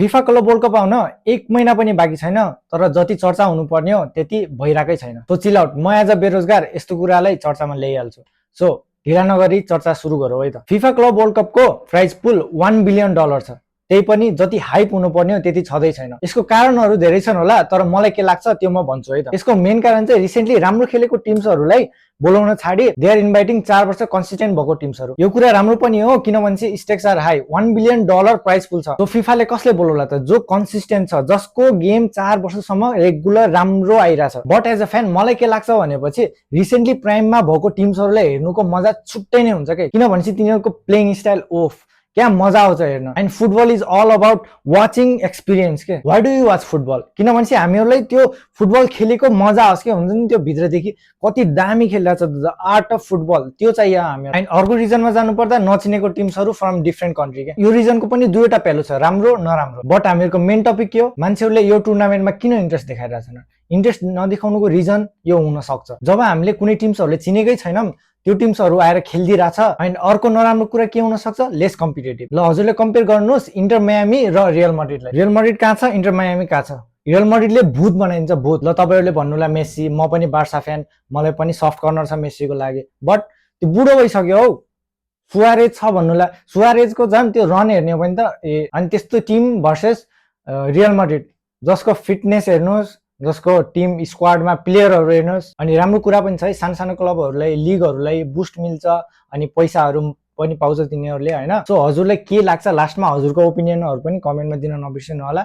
FIFA club world cup आउन 1 महिना पनि बाँकी छैन, तर जति चर्चा हुनुपर्ने हो त्यति भइरहेकै छैन। सो चिल आउट, म एज अ बेरोजगार यस्तो कुरालाई चर्चामा ल्याइहाल्छु। सो ढिला नगरी चर्चा सुरु गरौँ है त। फिफा क्लब वर्ल्ड कपको प्राइज पुल $1 बिलियन छ, त्यही पनि जति हाइप हुनुपर्ने हो त्यति छँदै छैन। यसको कारणहरू धेरै छन् होला, तर मलाई के लाग्छ त्यो म भन्छु है त। यसको मेन कारण चाहिँ रिसेन्टली राम्रो खेलेको टिम्सहरूलाई बोलाउन छाडी दे आर इन्भाइटिङ 4 वर्ष कन्सिस्टेन्ट भएको टिम्सहरू। यो कुरा राम्रो पनि हो किनभने stakes are high, $1 billion prize pool छ। तो फिफाले कसले बोलाउला त? जो कन्सिस्टेन्ट छ, जसको गेम 4 वर्षसम्म रेगुलर राम्रो आइरहेछ। बट एज अ फ्यान मलाई के लाग्छ भनेपछि रिसेन्टली प्राइममा भएको टिम्सहरूलाई हेर्नुको मजा छुट्टै नै हुन्छ के, किनभने तिनीहरूको प्लेइङ स्टाइल ओफ क्या मजा आउँछ हेर्न। And football is all about watching experience के। Why do you watch football? किनभने हामीहरूलाई त्यो फुटबल खेलेको मजा आओस् के, हुन्छ नि त्यो भित्रदेखि कति दामी खेलिरहेछ द आर्ट अफ फुटबल, त्यो चाहियो हामीलाई। एन्ड अर्को रिजनमा जानुपर्दा नचिनेको टिम्सहरू फ्रम डिफ्रेन्ट कन्ट्री के। यो रिजनको पनि दुईवटा पहलु छ, राम्रो नराम्रो। बट हामीहरूको मेन टपिक के हो? मान्छेहरूले यो टुर्नामेन्टमा किन इन्ट्रेस्ट देखाइरहेछन्? इन्ट्रेस्ट नदेखाउनुको रिजन यो हुन सक्छ जब हामीले कुनै टिम्सहरूले चिनेकै छैनौँ, त्यो टिम्सहरू आएर खेलिदिरहेछ। एन्ड अर्को नराम्रो कुरा के हुन सक्छ? Lace competitive. ल हजुरले कम्पेयर गर्नुहोस् इन्टर मायामी र रियल मड्रिडलाई। रियल मड्रिड कहाँ छ, इन्टर मायामी कहाँ छ? रियल मड्रिडले भूत बनाइन्छ, भूत। ल तपाईहरुले भन्नुला मेस्सी, म पनि बार्सा फ्यान, मलाई पनि सफ्ट कर्नर छ मेस्सीको लागि, बट त्यो बुढो भइसक्यो हौ। सुआरेज छ भन्नुला, सुआरेजको झन् त्यो रन हेर्ने हो भने त अनि त्यस्तो टिम भर्सेस रियल मड्रिड जसको फिटनेस हेर्नुहोस्, जसको टिम स्क्वाडमा प्लेयरहरू हेर्नुहोस्। अनि राम्रो कुरा पनि छ है, सानो सानो क्लबहरूलाई लिगहरूलाई बुस्ट मिल्छ अनि पैसाहरू पनि पाउँछ तिनीहरूले हैन। सो हजुरलाई के लाग्छ लास्टमा हजुरको ओपिनियनहरू पनि कमेन्टमा दिन नबिर्सिनु होला।